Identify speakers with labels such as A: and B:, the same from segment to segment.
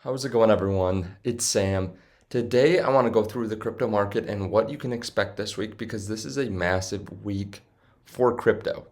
A: How's it going, everyone? It's Sam. Today, I want to go through the crypto market and what you can expect this week because this is a massive week for crypto.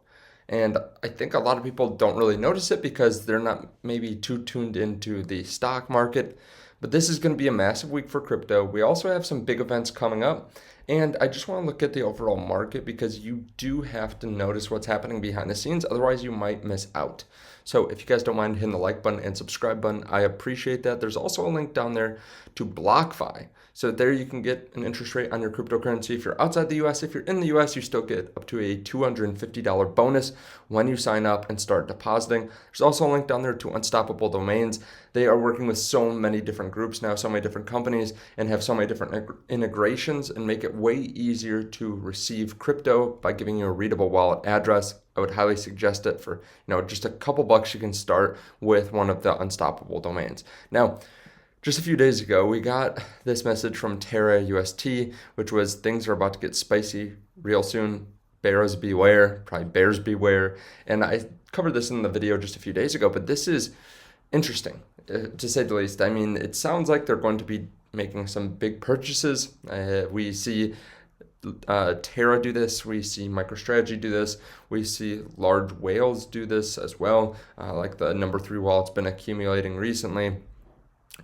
A: And I think a lot of people don't really notice it because they're not maybe too tuned into the stock market. But this is going to be a massive week for crypto. We also have some big events coming up. And I just want to look at the overall market because you do have to notice what's happening behind the scenes. Otherwise, you might miss out. So if you guys don't mind hitting the like button and subscribe button, I appreciate that. There's also a link down there to BlockFi. So there you can get an interest rate on your cryptocurrency if you're outside the US. If you're in the US, you still get up to a $250 bonus when you sign up and start depositing. There's also a link down there to Unstoppable Domains. They are working with so many different groups now, so many different companies, and have so many different integrations and make it way easier to receive crypto by giving you a readable wallet address. I would highly suggest it for, just a couple bucks. You can start with one of the Unstoppable Domains. Now, just a few days ago, we got this message from Terra UST, which was things are about to get spicy real soon. Bears beware, probably bears beware. And I covered this in the video just a few days ago, but this is interesting, to say the least. I mean, it sounds like they're going to be making some big purchases. We see Terra do this, we see MicroStrategy do this, we see large whales do this as well, like the number 3 wallet's been accumulating recently.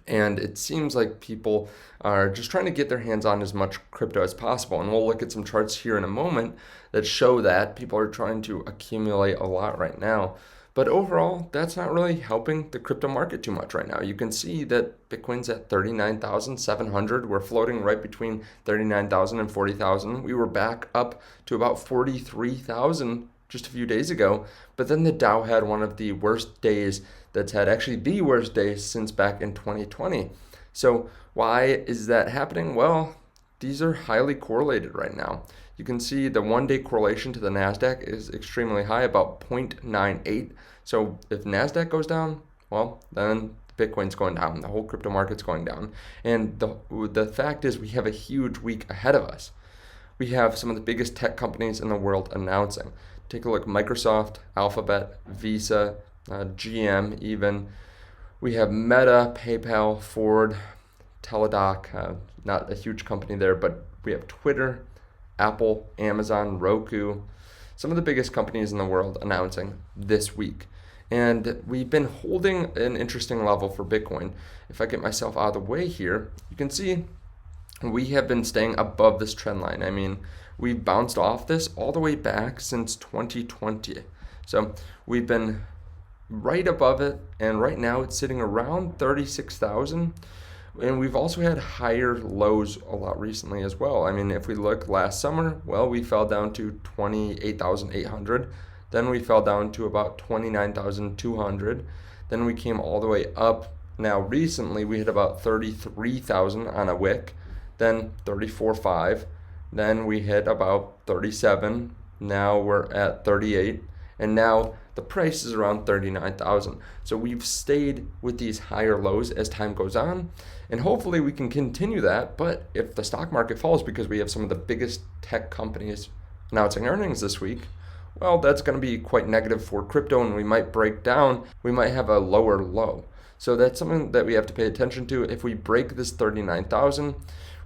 A: And it seems like people are just trying to get their hands on as much crypto as possible. And we'll look at some charts here in a moment that show that people are trying to accumulate a lot right now. But overall, that's not really helping the crypto market too much right now. You can see that Bitcoin's at 39,700. We're floating right between 39,000 and 40,000. We were back up to about 43,000 just a few days ago. But then the Dow had one of the worst days that's had, actually the worst days since back in 2020. So why is that happening? Well, these are highly correlated right now. You can see the one-day correlation to the NASDAQ is extremely high, about 0.98. So if NASDAQ goes down, well, then Bitcoin's going down. The whole crypto market's going down. And the fact is we have a huge week ahead of us. We have some of the biggest tech companies in the world announcing. Take a look, Microsoft, Alphabet, Visa, GM even. We have Meta, PayPal, Ford, Teladoc, not a huge company there, but we have Twitter, Apple, Amazon, Roku, some of the biggest companies in the world announcing this week. And we've been holding an interesting level for Bitcoin. If I get myself out of the way here, you can see we have been staying above this trend line. I mean, we've bounced off this all the way back since 2020. So we've been right above it, and right now it's sitting around 36,000. And we've also had higher lows a lot recently as well. I mean, if we look last summer, well, we fell down to 28,800. Then we fell down to about 29,200. Then we came all the way up. Now recently we hit about 33,000 on a wick, then 34.5. Then we hit about 37. Now we're at 38. And now the price is around 39,000. So we've stayed with these higher lows as time goes on. And hopefully we can continue that. But if the stock market falls because we have some of the biggest tech companies announcing earnings this week, well, that's going to be quite negative for crypto, and we might break down. We might have a lower low. So that's something that we have to pay attention to. If we break this 39,000,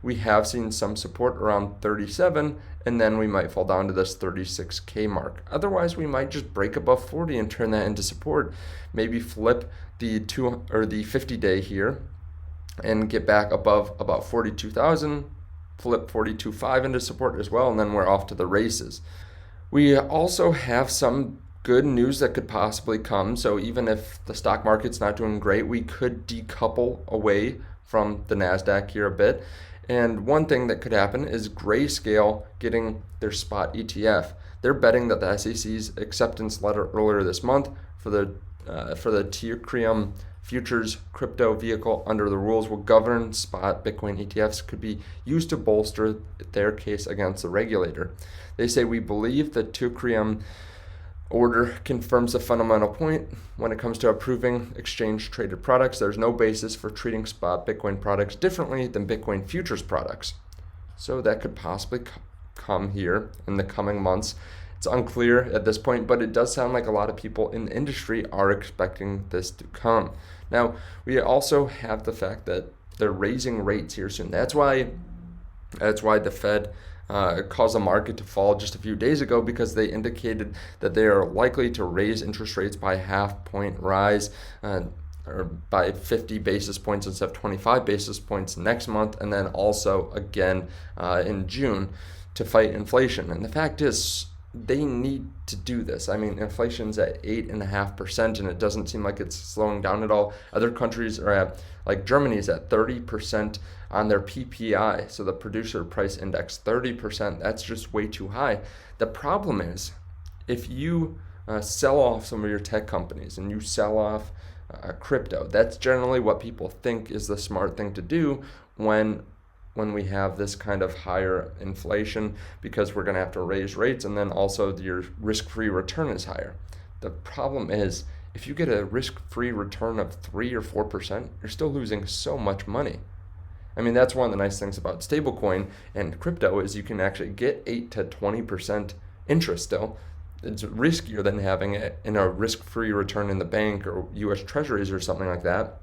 A: we have seen some support around 37, and then we might fall down to this 36K mark. Otherwise, we might just break above 40 and turn that into support. Maybe flip the 50-day here and get back above about 42,000, flip 42.5 into support as well, and then we're off to the races. We also have some good news that could possibly come. So even if the stock market's not doing great, we could decouple away from the NASDAQ here a bit. And one thing that could happen is Grayscale getting their spot ETF. They're betting that the SEC's acceptance letter earlier this month for the Ethereum futures crypto vehicle under the rules will govern spot Bitcoin ETFs could be used to bolster their case against the regulator. They say, we believe the Ethereum order confirms a fundamental point when it comes to approving exchange traded products. There's no basis for treating spot Bitcoin products differently than Bitcoin futures products. So that could possibly come here in the coming months. It's unclear at this point, but it does sound like a lot of people in the industry are expecting this to come. Now, we also have the fact that they're raising rates here soon. That's why the Fed caused the market to fall just a few days ago, because they indicated that they are likely to raise interest rates by a half-point rise, or by 50 basis points instead of 25 basis points next month, and then also again in June to fight inflation. And the fact is, they need to do this. I mean, inflation's at 8.5%, and it doesn't seem like it's slowing down at all. Other countries are at, like Germany's at 30% on their PPI, so the producer price index, 30%. That's just way too high. The problem is, if you sell off some of your tech companies and you sell off crypto, that's generally what people think is the smart thing to do when we have this kind of higher inflation, because we're going to have to raise rates, and then also your risk-free return is higher. The problem is, if you get a risk-free return of 3 or 4%, you're still losing so much money. I mean, that's one of the nice things about stablecoin and crypto is you can actually get 8 to 20% interest still. It's riskier than having it in a risk-free return in the bank or U.S. Treasuries or something like that.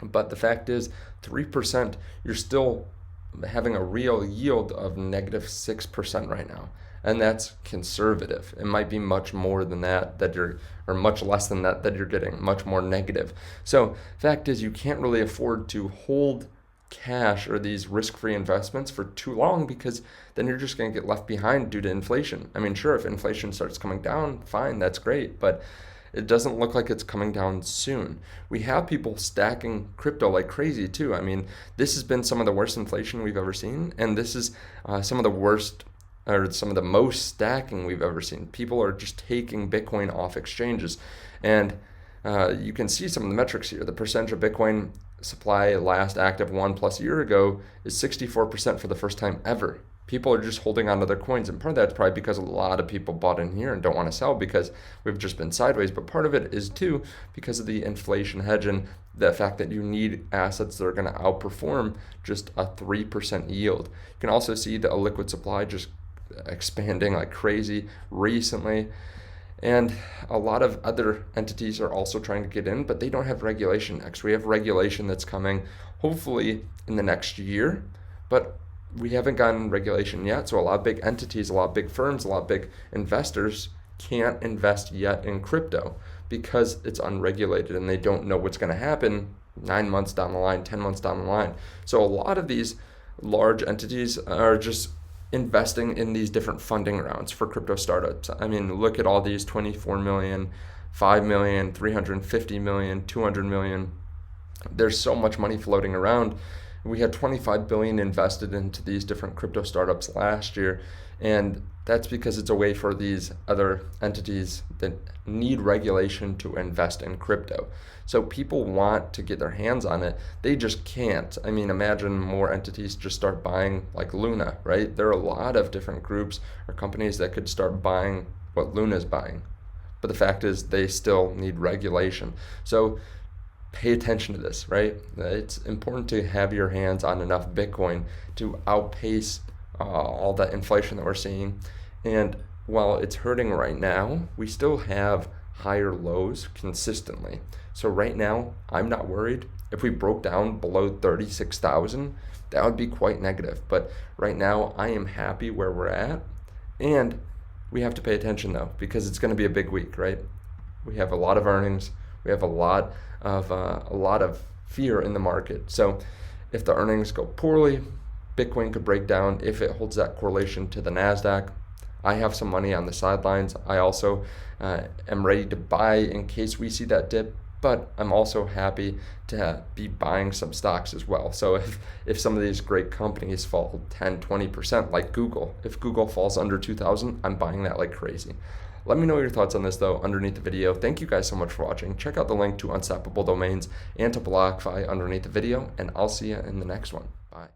A: But the fact is, 3%, you're still having a real yield of negative 6% right now. And that's conservative. It might be much more than that you're, or much less than that you're getting, much more negative. So fact is, you can't really afford to hold cash or these risk-free investments for too long, because then you're just going to get left behind due to inflation. I mean, sure, if inflation starts coming down, fine, that's great, but it doesn't look like it's coming down soon. We have people stacking crypto like crazy too. I mean, this has been some of the worst inflation we've ever seen, and this is some of the worst, or some of the most stacking we've ever seen. People are just taking Bitcoin off exchanges, and you can see some of the metrics here. The percentage of Bitcoin supply last active 1+ year ago is 64% for the first time ever. People are just holding on to their coins, and part of that's probably because a lot of people bought in here and don't want to sell because we've just been sideways, but part of it is too because of the inflation hedge and the fact that you need assets that are going to outperform just a 3% yield. You can also see the illiquid supply just expanding like crazy recently. And a lot of other entities are also trying to get in, but they don't have regulation next. We have regulation that's coming hopefully in the next year, but we haven't gotten regulation yet. So a lot of big entities, a lot of big firms, a lot of big investors can't invest yet in crypto because it's unregulated and they don't know what's going to happen 9 months down the line, 10 months down the line. So a lot of these large entities are just investing in these different funding rounds for crypto startups. I mean, look at all these 24 million, 5 million, 350 million, 200 million. There's so much money floating around. We had 25 billion invested into these different crypto startups last year, and that's because it's a way for these other entities that need regulation to invest in crypto. So people want to get their hands on it. They just can't. I mean, imagine more entities just start buying like Luna, right? There are a lot of different groups or companies that could start buying what Luna's buying. But the fact is they still need regulation. So pay attention to this, right? It's important to have your hands on enough Bitcoin to outpace all the inflation that we're seeing. And while it's hurting right now, we still have higher lows consistently. So right now, I'm not worried. If we broke down below 36,000, that would be quite negative. But right now, I am happy where we're at. And we have to pay attention though, because it's going to be a big week, right? We have a lot of earnings. We have a lot of fear in the market. So if the earnings go poorly, Bitcoin could break down if it holds that correlation to the NASDAQ. I have some money on the sidelines. I also am ready to buy in case we see that dip, but I'm also happy to be buying some stocks as well. So if some of these great companies fall 10, 20%, like Google, if Google falls under 2,000, I'm buying that like crazy. Let me know your thoughts on this though underneath the video. Thank you guys so much for watching. Check out the link to Unstoppable Domains and to BlockFi underneath the video, and I'll see you in the next one. Bye.